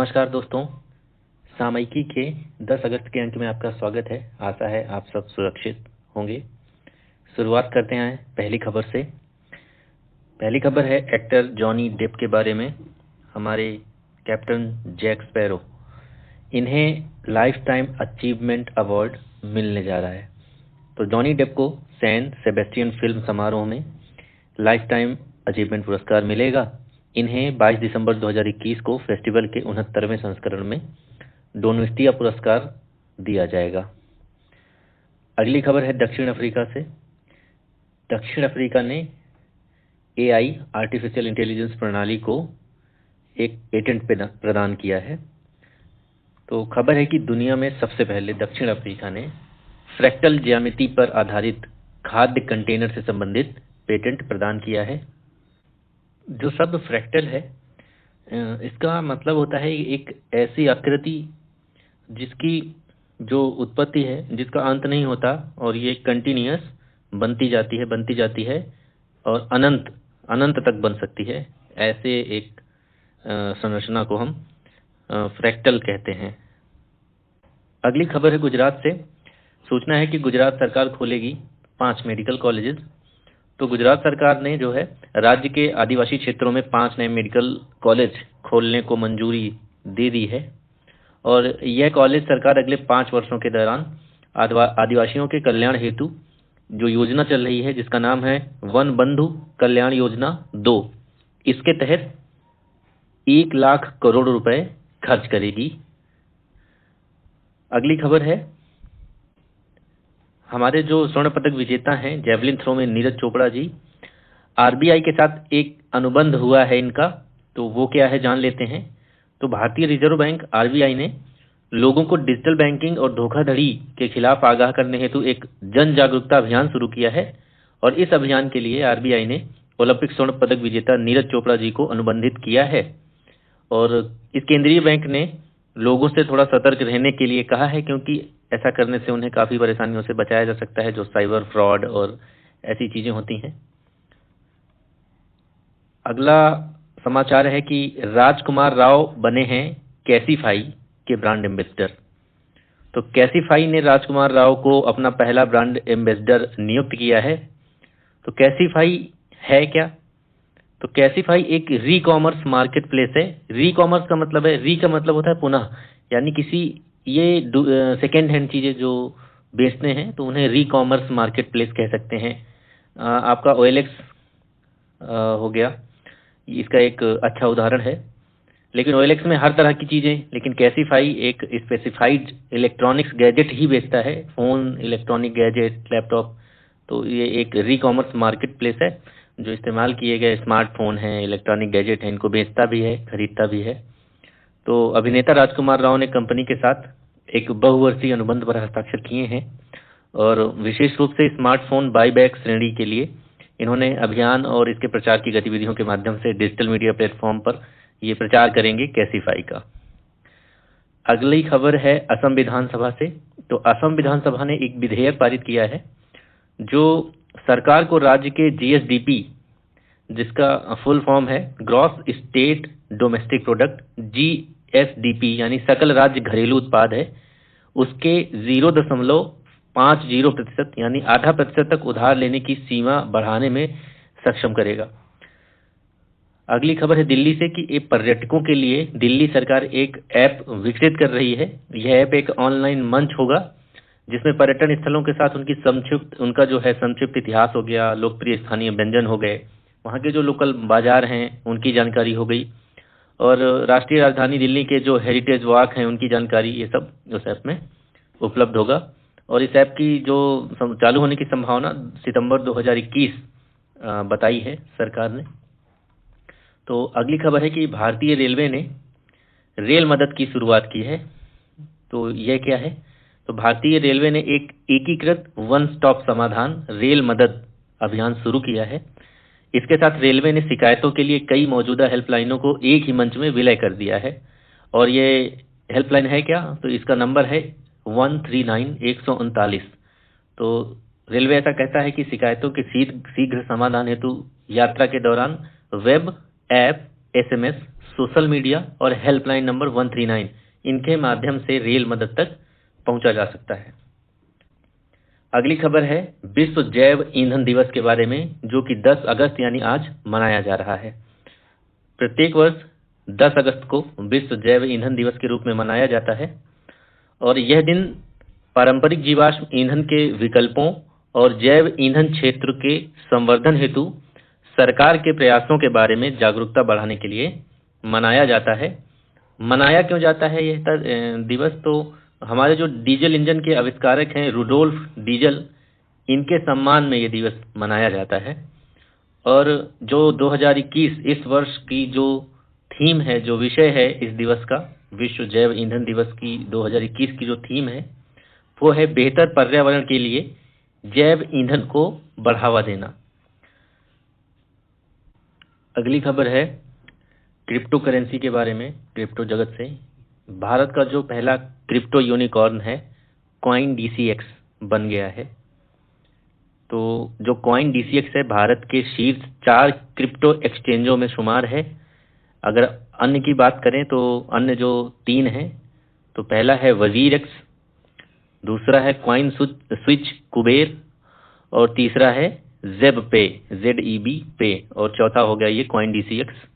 नमस्कार दोस्तों। सामयिकी के 10 अगस्त के अंक में आपका स्वागत है। आशा है आप सब सुरक्षित होंगे। शुरुआत करते हैं पहली खबर से। पहली खबर है एक्टर जॉनी डेप के बारे में। हमारे कैप्टन जैक स्पैरो, इन्हें लाइफ टाइम अचीवमेंट अवार्ड मिलने जा रहा है। तो जॉनी डेप को सैन सेबेस्टियन फिल्म समारोह में लाइफ टाइम अचीवमेंट पुरस्कार मिलेगा। इन्हें 22 दिसंबर 2021 को फेस्टिवल के 69वें संस्करण में डोनोस्टिया पुरस्कार दिया जाएगा। अगली खबर है दक्षिण अफ्रीका से। दक्षिण अफ्रीका ने एआई आर्टिफिशियल इंटेलिजेंस प्रणाली को एक पेटेंट प्रदान किया है। तो खबर है कि दुनिया में सबसे पहले दक्षिण अफ्रीका ने फ्रैक्टल ज्यामिति पर आधारित खाद्य कंटेनर से संबंधित पेटेंट प्रदान किया है। जो शब्द फ्रैक्टल है, इसका मतलब होता है एक ऐसी आकृति जिसकी जो उत्पत्ति है, जिसका अंत नहीं होता, और ये कंटिन्यूअस बनती जाती है और अनंत तक बन सकती है। ऐसे एक संरचना को हम फ्रैक्टल कहते हैं। अगली खबर है गुजरात से। सूचना है कि गुजरात सरकार खोलेगी 5 मेडिकल कॉलेजेस। तो गुजरात सरकार ने जो है राज्य के आदिवासी क्षेत्रों में 5 नए मेडिकल कॉलेज खोलने को मंजूरी दे दी है। और यह कॉलेज सरकार अगले 5 वर्षों के दौरान आदिवासियों के कल्याण हेतु जो योजना चल रही है, जिसका नाम है वन बंधु कल्याण योजना 2, इसके तहत 1 लाख करोड़ रुपए खर्च करेगी। अगली खबर है हमारे जो स्वर्ण पदक विजेता हैं जेवलिन थ्रो में नीरज चोपड़ा जी, आरबीआई के साथ एक अनुबंध हुआ है इनका। तो वो क्या है जान लेते हैं। तो भारतीय रिजर्व बैंक आरबीआई ने लोगों को डिजिटल बैंकिंग और धोखाधड़ी के खिलाफ आगाह करने हेतु एक जन जागरूकता अभियान शुरू किया है। और इस अभियान के लिए आरबीआई ने ओलंपिक स्वर्ण पदक विजेता नीरज चोपड़ा जी को अनुबंधित किया है। और इस केंद्रीय बैंक ने लोगों से थोड़ा सतर्क रहने के लिए कहा है, क्योंकि ऐसा करने से उन्हें काफी परेशानियों से बचाया जा सकता है, जो साइबर फ्रॉड और ऐसी चीजें होती हैं। अगला समाचार है कि राजकुमार राव बने हैं कैसीफाई के ब्रांड एम्बेसडर। तो कैसीफाई ने राजकुमार राव को अपना पहला ब्रांड एम्बेसडर नियुक्त किया है। तो कैसीफाई है क्या? तो कैसीफाई एक री कॉमर्स मार्केट प्लेस है। री कॉमर्स का मतलब है, री का मतलब होता है पुनः, यानी किसी ये सेकेंड हैंड चीजें जो बेचते हैं तो उन्हें री कॉमर्स मार्केट प्लेस कह सकते हैं। आपका OLX हो गया, इसका एक अच्छा उदाहरण है। लेकिन OLX में हर तरह की चीजें, लेकिन कैसीफाई एक स्पेसिफाइड इलेक्ट्रॉनिक्स गैजेट ही बेचता है, फोन, इलेक्ट्रॉनिक गैजेट, लैपटॉप। तो ये एक री कॉमर्स मार्केट प्लेस है जो इस्तेमाल किए गए स्मार्टफोन हैं, इलेक्ट्रॉनिक गैजेट हैं, इनको बेचता भी है, खरीदता भी है। तो अभिनेता राजकुमार राव ने कंपनी के साथ एक बहुवर्षीय अनुबंध पर हस्ताक्षर किए हैं। और विशेष रूप से स्मार्टफोन बाईबैक श्रेणी के लिए इन्होंने अभियान और इसके प्रचार की गतिविधियों के माध्यम से डिजिटल मीडिया प्लेटफॉर्म पर ये प्रचार करेंगे कैसीफाई का। अगली खबर है असम विधानसभा से। तो असम विधानसभा ने एक विधेयक पारित किया है जो सरकार को राज्य के GSDP, जिसका फुल फॉर्म है gross state domestic product, GSDP यानी सकल राज्य घरेलू उत्पाद है, उसके 0.50% यानी आधा प्रतिशत तक उधार लेने की सीमा बढ़ाने में सक्षम करेगा। अगली खबर है दिल्ली से कि एक पर्यटकों के लिए दिल्ली सरकार एक ऐप विकसित कर रही है। यह ऐप एक ऑनलाइन मंच होगा जिसमें पर्यटन स्थलों के साथ उनका जो है संक्षिप्त इतिहास हो गया, लोकप्रिय स्थानीय व्यंजन हो गए, वहाँ के जो लोकल बाजार हैं उनकी जानकारी हो गई, और राष्ट्रीय राजधानी दिल्ली के जो हेरिटेज वॉक हैं उनकी जानकारी, ये सब उस ऐप में उपलब्ध होगा। और इस ऐप की जो चालू होने की संभावना सितंबर 2021 बताई है सरकार ने। तो अगली खबर है कि भारतीय रेलवे ने रेल मदद की शुरुआत की है। तो यह क्या है? तो भारतीय रेलवे ने एक एकीकृत वन स्टॉप समाधान रेल मदद अभियान शुरू किया है। इसके साथ रेलवे ने शिकायतों के लिए कई मौजूदा हेल्पलाइनों को एक ही मंच में विलय कर दिया है। और ये हेल्पलाइन है क्या? तो इसका नंबर है 139 तो रेलवे ऐसा कहता है कि शिकायतों के शीघ्र समाधान हेतु यात्रा के दौरान web, app, SMS, social media और हेल्पलाइन नंबर 139 इनके माध्यम से रेल मदद तक पहुंचा जा सकता है। अगली खबर है विश्व जैव ईंधन दिवस के बारे में, जो कि 10 अगस्त यानी आज मनाया जा रहा है। प्रत्येक वर्ष 10 अगस्त को विश्व जैव ईंधन दिवस के रूप में मनाया जाता है और यह दिन पारंपरिक जीवाश्म ईंधन के विकल्पों और जैव ईंधन क्षेत्र के संवर्धन हेतु सरकार के प्रयासों के बारे में जागरूकता बढ़ाने के लिए मनाया जाता है। मनाया क्यों जाता है यह दिवस? तो हमारे जो डीजल इंजन के आविष्कारक हैं रुडोल्फ डीजल, इनके सम्मान में यह दिवस मनाया जाता है। और जो 2021 इस वर्ष की जो थीम है, जो विषय है इस दिवस का, विश्व जैव ईंधन दिवस की 2021 की जो थीम है वो है बेहतर पर्यावरण के लिए जैव ईंधन को बढ़ावा देना। अगली खबर है क्रिप्टो करेंसी के बारे में, क्रिप्टो जगत से। भारत का जो पहला क्रिप्टो यूनिकॉर्न है कॉइन DCX बन गया है। तो जो कॉइन DCX है भारत के शीर्ष 4 क्रिप्टो एक्सचेंजों में शुमार है। अगर अन्य की बात करें तो अन्य जो 3 हैं, तो पहला है WazirX, दूसरा है कॉइन स्विच कुबेर और तीसरा है जेब पे ZEB पे और चौथा हो गया ये कॉइन DCX।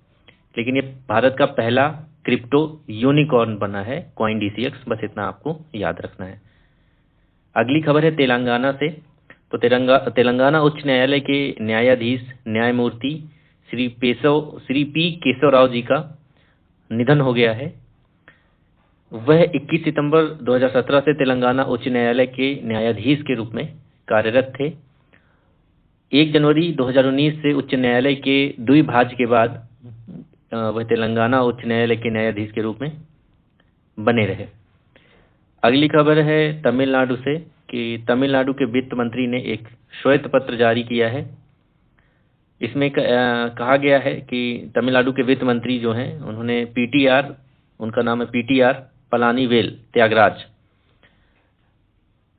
लेकिन ये भारत का पहला क्रिप्टो यूनिकॉर्न बना है कॉइन DCX, बस इतना आपको याद रखना है। अगली खबर है तेलंगाना से। तो तेलंगाना उच्च न्यायालय के न्यायाधीश न्यायमूर्ति श्री P केशव राव जी का निधन हो गया है। वह 21 सितंबर 2017 से तेलंगाना उच्च न्यायालय के न्यायाधीश के रूप में कार्यरत थे। 1 जनवरी 2019 से उच्च न्यायालय के द्विभाज्य के बाद वह तेलंगाना उच्च न्यायालय के न्यायाधीश के रूप में बने रहे। अगली खबर है तमिलनाडु से कि तमिलनाडु के वित्त मंत्री ने एक श्वेत पत्र जारी किया है। इसमें कहा गया है कि तमिलनाडु के वित्त मंत्री जो हैं उन्होंने PTR, उनका नाम है PTR पलानीवेल त्यागराज,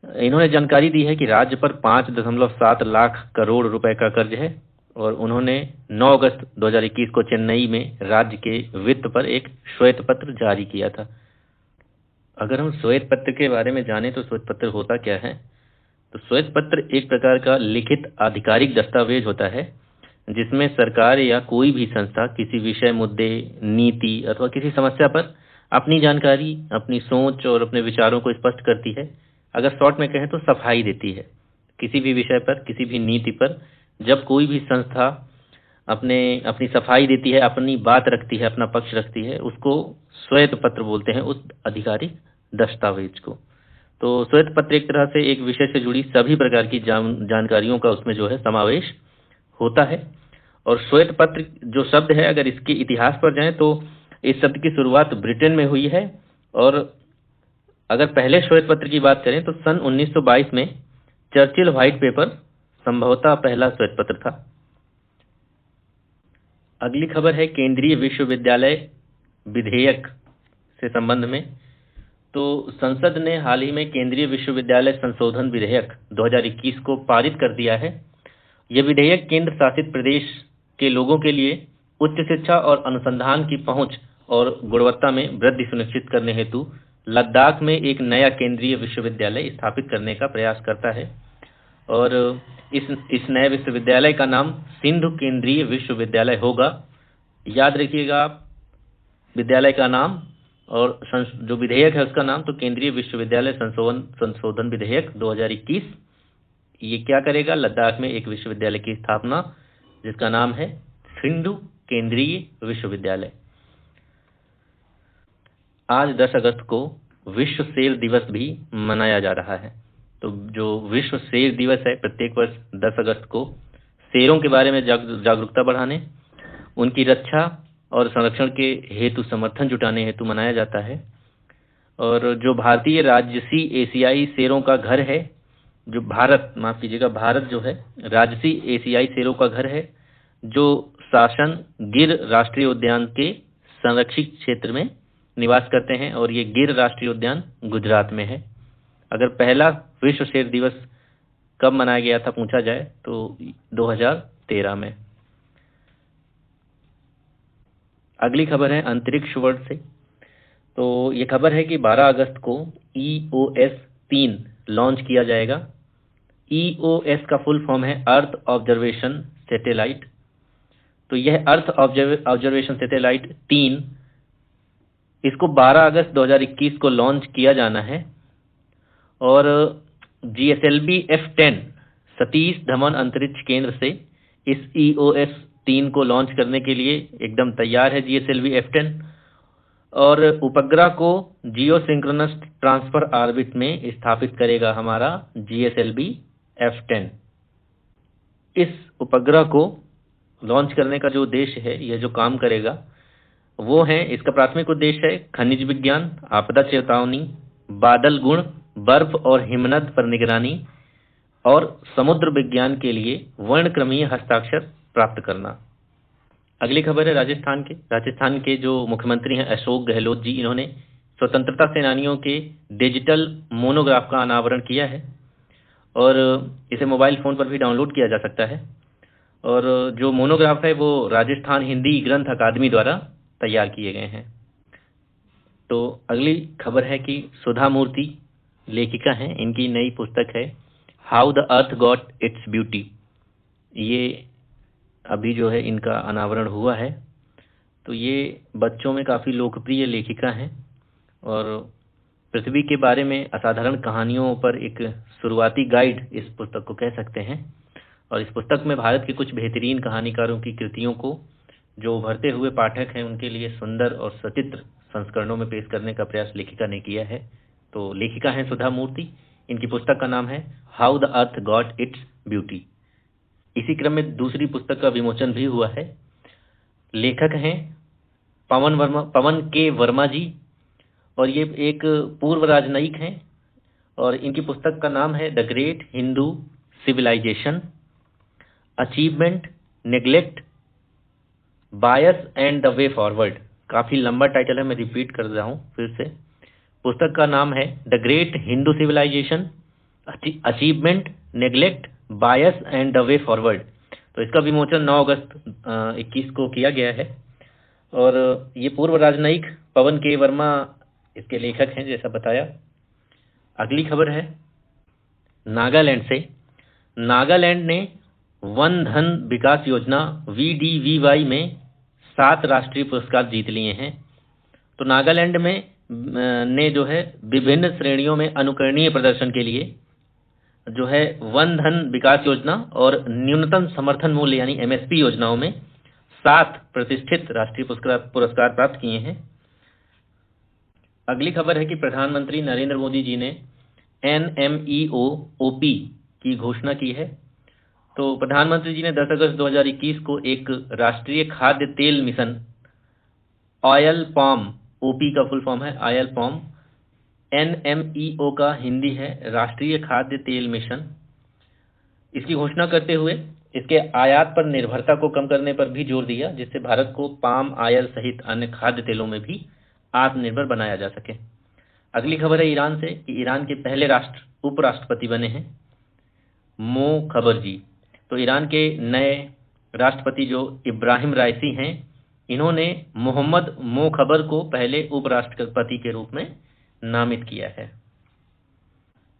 इन्होंने जानकारी दी है कि राज्य पर 5.7 लाख करोड़ रुपए का कर्ज है और उन्होंने 9 अगस्त 2021 को चेन्नई में राज्य के वित्त पर एक श्वेत पत्र जारी किया था। अगर हम श्वेत पत्र के बारे में जानें तो श्वेत पत्र होता क्या है? तो श्वेत पत्र एक प्रकार का लिखित आधिकारिक दस्तावेज होता है जिसमें सरकार या कोई भी संस्था किसी विषय, मुद्दे, नीति अथवा किसी समस्या पर अपनी जानकारी, अपनी सोच और अपने विचारों को स्पष्ट करती है। अगर शॉर्ट में कहें तो सफाई देती है किसी भी विषय पर, किसी भी नीति पर। जब कोई भी संस्था अपनी सफाई देती है, अपनी बात रखती है, अपना पक्ष रखती है, उसको श्वेत पत्र बोलते हैं, उस आधिकारिक दस्तावेज को। तो श्वेत पत्र एक तरह से एक विषय से जुड़ी सभी प्रकार की जानकारियों का उसमें जो है समावेश होता है। और श्वेत पत्र जो शब्द है, अगर इसके इतिहास पर जाएं तो इस शब्द की शुरुआत ब्रिटेन में हुई है। और अगर पहले श्वेत पत्र की बात करें तो सन 1922 में चर्चिल व्हाइट पेपर संभवतः पहला श्वेत पत्र था। अगली खबर है केंद्रीय विश्वविद्यालय विधेयक से संबंध में। तो संसद ने हाल ही में केंद्रीय विश्वविद्यालय संशोधन विधेयक 2021 को पारित कर दिया है। यह विधेयक केंद्र शासित प्रदेश के लोगों के लिए उच्च शिक्षा और अनुसंधान की पहुंच और गुणवत्ता में वृद्धि सुनिश्चित करने हेतु लद्दाख में एक नया केंद्रीय विश्वविद्यालय स्थापित करने का प्रयास करता है। और इस नए विश्वविद्यालय का नाम सिंधु केंद्रीय विश्वविद्यालय होगा। याद रखिएगा आप विद्यालय का नाम और जो विधेयक है उसका नाम, तो केंद्रीय विश्वविद्यालय संशोधन विधेयक 2021। ये क्या करेगा? लद्दाख में एक विश्वविद्यालय की स्थापना, जिसका नाम है सिंधु केंद्रीय विश्वविद्यालय। आज 10 अगस्त को विश्व सेर दिवस भी मनाया जा रहा है। तो जो विश्व सेर दिवस है प्रत्येक वर्ष 10 अगस्त को शेरों के बारे में जागरूकता बढ़ाने, उनकी रक्षा और संरक्षण के हेतु समर्थन जुटाने हेतु मनाया जाता है। और जो भारतीय राजसी एशियाई शेरों का घर है, जो भारत जो है राजसी एशियाई शेरों का घर है, जो शासन गिर राष्ट्रीय उद्यान के संरक्षित क्षेत्र में निवास करते हैं। और ये गिर राष्ट्रीय उद्यान गुजरात में है। अगर पहला विश्व शेर दिवस कब मनाया गया था पूछा जाए तो 2013 में। अगली खबर है अंतरिक्ष वर्ल्ड से। तो ये खबर है कि 12 अगस्त को EOS 3 लॉन्च किया जाएगा। EOS का फुल फॉर्म है अर्थ ऑब्जर्वेशन सैटेलाइट। तो यह अर्थ ऑब्जर्वेशन सैटेलाइट 3, इसको 12 अगस्त 2021 को लॉन्च किया जाना है। और GSLV F10 सतीश धवन अंतरिक्ष केंद्र से इस EOS 3 को लॉन्च करने के लिए एकदम तैयार है GSLV F10, और उपग्रह को जियो सिंक्रोनस ट्रांसफर ऑर्बिट में स्थापित करेगा हमारा GSLV F10। इस उपग्रह को लॉन्च करने का जो उद्देश्य है, यह जो काम करेगा वो है, इसका प्राथमिक उद्देश्य है खनिज विज्ञान, आपदा चेतावनी, बादल गुण, बर्फ और हिमनद पर निगरानी और समुद्र विज्ञान के लिए वर्णक्रमीय हस्ताक्षर प्राप्त करना। अगली खबर है राजस्थान के जो मुख्यमंत्री हैं अशोक गहलोत जी, इन्होंने स्वतंत्रता सेनानियों के डिजिटल मोनोग्राफ का अनावरण किया है और इसे मोबाइल फ़ोन पर भी डाउनलोड किया जा सकता है। और जो मोनोग्राफ है वो राजस्थान हिंदी ग्रंथ अकादमी द्वारा तैयार किए गए हैं। तो अगली खबर है कि सुधा मूर्ति लेखिका हैं, इनकी नई पुस्तक है how the earth got its beauty. ये अभी जो है इनका अनावरण हुआ है। तो ये बच्चों में काफ़ी लोकप्रिय लेखिका हैं और पृथ्वी के बारे में असाधारण कहानियों पर एक शुरुआती गाइड इस पुस्तक को कह सकते हैं। और इस पुस्तक में भारत के कुछ बेहतरीन कहानीकारों की कृतियों को जो उभरते हुए पाठक हैं उनके लिए सुंदर और सचित्र संस्करणों में पेश करने का प्रयास लेखिका ने किया है। तो लेखिका हैं सुधा मूर्ति, इनकी पुस्तक का नाम है how the earth got its beauty. इसी क्रम में दूसरी पुस्तक का विमोचन भी हुआ है। लेखक हैं पवन के वर्मा जी, और ये एक पूर्व राजनयिक हैं और इनकी पुस्तक का नाम है the great Hindu civilization, achievement, neglect, bias and the way forward. काफ़ी लंबा टाइटल है, मैं रिपीट कर रहा हूँ फिर से। पुस्तक का नाम है the great Hindu civilization, achievement, neglect, bias and the way forward. तो इसका विमोचन 9 अगस्त 21 को किया गया है और ये पूर्व राजनयिक पवन के वर्मा इसके लेखक हैं, जैसा बताया। अगली खबर है नागालैंड से। नागालैंड ने वन धन विकास योजना VDVY में 7 राष्ट्रीय पुरस्कार जीत लिए हैं। तो नागालैंड में ने जो है विभिन्न श्रेणियों में अनुकरणीय प्रदर्शन के लिए जो है वन धन विकास योजना और न्यूनतम समर्थन मूल्य यानी MSP योजनाओं में 7 प्रतिष्ठित राष्ट्रीय पुरस्कार प्राप्त किए हैं। अगली खबर है कि प्रधानमंत्री नरेंद्र मोदी जी ने NMEO-OP की घोषणा की है। तो प्रधानमंत्री जी ने 10 अगस्त 2021 को एक राष्ट्रीय खाद्य तेल मिशन ऑयल पाम, OP का फुल फॉर्म है ऑयल पाम, NMEO का हिंदी है राष्ट्रीय खाद्य तेल मिशन, इसकी घोषणा करते हुए इसके आयात पर निर्भरता को कम करने पर भी जोर दिया, जिससे भारत को पाम ऑयल सहित अन्य खाद्य तेलों में भी आत्मनिर्भर बनाया जा सके। अगली खबर है ईरान से कि ईरान के पहले उपराष्ट्रपति बने हैं मो खबर जी। तो ईरान के नए राष्ट्रपति जो इब्राहिम राइसी हैं, इन्होंने मोहम्मद मो खबर को पहले उपराष्ट्रपति के रूप में नामित किया है।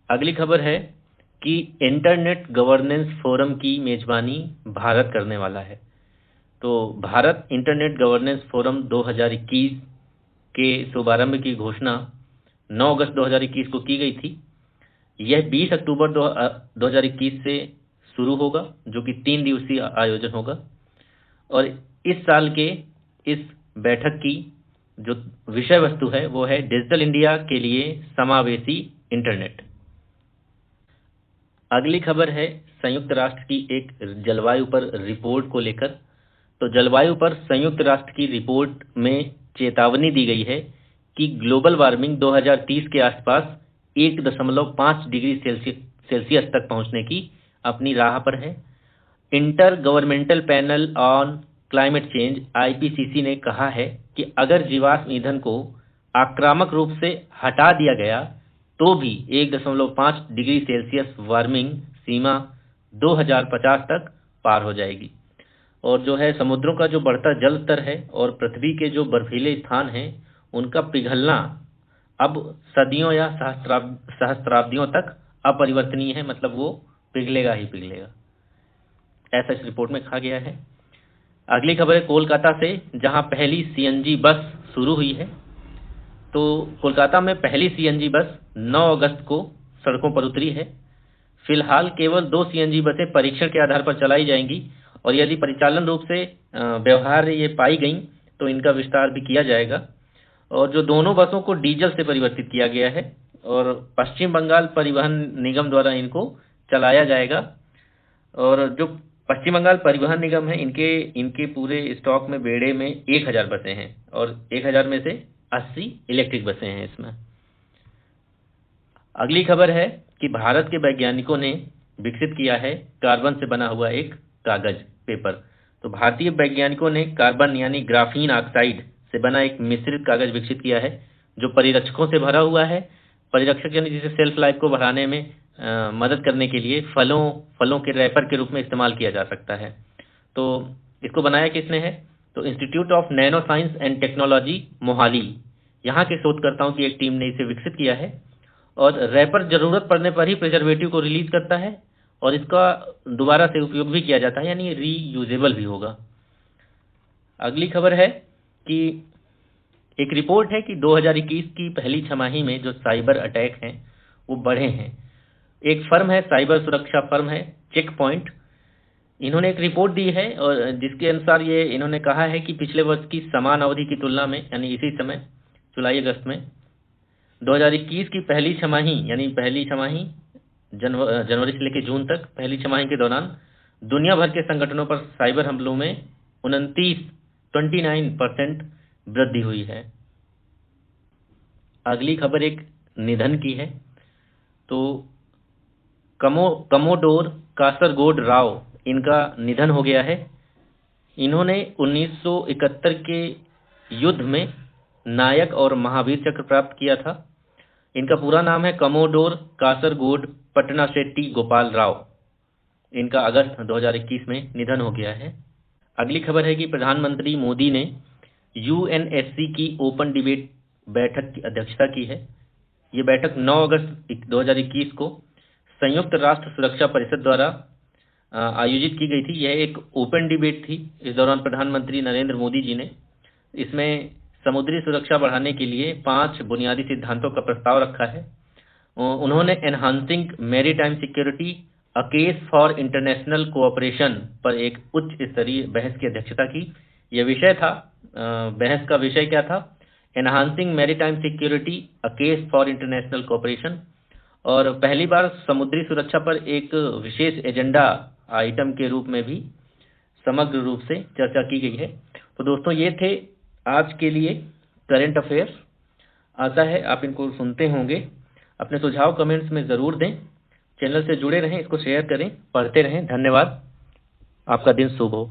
अगली खबर है कि इंटरनेट गवर्नेंस फोरम की मेजबानी भारत करने वाला है। तो भारत इंटरनेट गवर्नेंस फोरम 2021 के शुभारंभ की घोषणा 9 अगस्त 2021 को की गई थी। यह 20 अक्टूबर 2021 से शुरू होगा, जो कि 3 दिवसीय आयोजन होगा। और इस साल के इस बैठक की जो विषय वस्तु है वो है डिजिटल इंडिया के लिए समावेशी इंटरनेट। अगली खबर है संयुक्त राष्ट्र की एक जलवायु पर रिपोर्ट को लेकर। तो जलवायु पर संयुक्त राष्ट्र की रिपोर्ट में चेतावनी दी गई है कि ग्लोबल वार्मिंग 2030 के आसपास 1.5 डिग्री सेल्सियस तक पहुंचने की अपनी राह पर है। Inter governmental panel on climate change IPCC ने कहा है कि अगर जीवाश्म ईंधन को आक्रामक रूप से हटा दिया गया तो भी 1.5 डिग्री सेल्सियस वार्मिंग सीमा 2050 तक पार हो जाएगी। और जो है समुद्रों का जो बढ़ता जल स्तर है और पृथ्वी के जो बर्फीले स्थान हैं उनका पिघलना अब सदियों या सहस्त्राब्दियों तक अपरिवर्तनीय है, मतलब वो पिघलेगा ही पिघलेगा, ऐसा इस रिपोर्ट में कहा गया है। अगली खबर है कोलकाता से, जहां पहली सीएनजी बस शुरू हुई है। तो कोलकाता में पहली सीएनजी बस 9 अगस्त को सड़कों पर उतरी है। फिलहाल केवल 2 सीएनजी बसें परीक्षण के आधार पर चलाई जाएंगी और यदि परिचालन रूप से व्यवहार ये पाई गई तो इनका विस्तार भी किया जाएगा। और जो दोनों बसों को डीजल से परिवर्तित किया गया है और पश्चिम बंगाल परिवहन निगम द्वारा इनको चलाया जाएगा। और जो पश्चिम बंगाल परिवहन निगम है इनके पूरे स्टॉक में बेड़े में 1000 बसें हैं और 1000 में से 80 इलेक्ट्रिक बसें हैं इसमें। अगली खबर है कि भारत के वैज्ञानिकों ने विकसित किया है कार्बन से बना हुआ एक कागज, पेपर। तो भारतीय वैज्ञानिकों ने कार्बन यानी ग्राफीन ऑक्साइड से बना एक मिश्रित कागज विकसित किया है जो परिरक्षकों से भरा हुआ है। परिरक्षक यानी जिसे सेल्फ लाइफ को बढ़ाने में मदद करने के लिए फलों के रैपर के रूप में इस्तेमाल किया जा सकता है। तो इसको बनाया किसने है? तो institute of nano science and technology Mohali, यहाँ के शोधकर्ताओं की एक टीम ने इसे विकसित किया है। और रैपर जरूरत पड़ने पर ही प्रिजर्वेटिव को रिलीज करता है और इसका दोबारा से उपयोग भी किया जाता है, यानी ये रीयूजेबल भी होगा। अगली खबर है कि एक रिपोर्ट है कि 2021 की पहली छमाही में जो साइबर अटैक हैं वो बढ़े हैं। एक फर्म है, साइबर सुरक्षा फर्म है चेक पॉइंट, इन्होंने एक रिपोर्ट दी है और जिसके अनुसार ये इन्होंने कहा है कि पिछले वर्ष की समान अवधि की तुलना में, यानी इसी समय जुलाई अगस्त में 2021 की पहली छमाही, यानी पहली छमाही जनवरी से लेकर जून तक, पहली छमाही के दौरान दुनिया भर के संगठनों पर साइबर हमलों में 29% वृद्धि हुई है। अगली खबर एक निधन की है। तो कमोडोर कासरगोड राव, इनका निधन हो गया है। इन्होंने 1971 के युद्ध में नायक और महावीर चक्र प्राप्त किया था। इनका पूरा नाम है कमोडोर कासरगोड पटनाशेट्टी गोपाल राव। इनका अगस्त 2021 में निधन हो गया है। अगली खबर है कि प्रधानमंत्री मोदी ने यूएनएससी की ओपन डिबेट बैठक की अध्यक्षता की है। ये बैठक 9 अगस्त 2021 को संयुक्त राष्ट्र सुरक्षा परिषद द्वारा आयोजित की गई थी। यह एक ओपन डिबेट थी। इस दौरान प्रधानमंत्री नरेंद्र मोदी जी ने इसमें समुद्री सुरक्षा बढ़ाने के लिए 5 बुनियादी सिद्धांतों का प्रस्ताव रखा है। उन्होंने enhancing maritime security a case for international cooperation पर एक उच्च स्तरीय बहस की अध्यक्षता की। यह विषय था, बहस का विषय क्या था? Enhancing maritime security a case for international cooperation. और पहली बार समुद्री सुरक्षा पर एक विशेष एजेंडा आइटम के रूप में भी समग्र रूप से चर्चा की गई है। तो दोस्तों ये थे आज के लिए करंट अफेयर्स। आशा है आप इनको सुनते होंगे। अपने सुझाव कमेंट्स में ज़रूर दें। चैनल से जुड़े रहें, इसको शेयर करें, पढ़ते रहें। धन्यवाद। आपका दिन शुभ हो।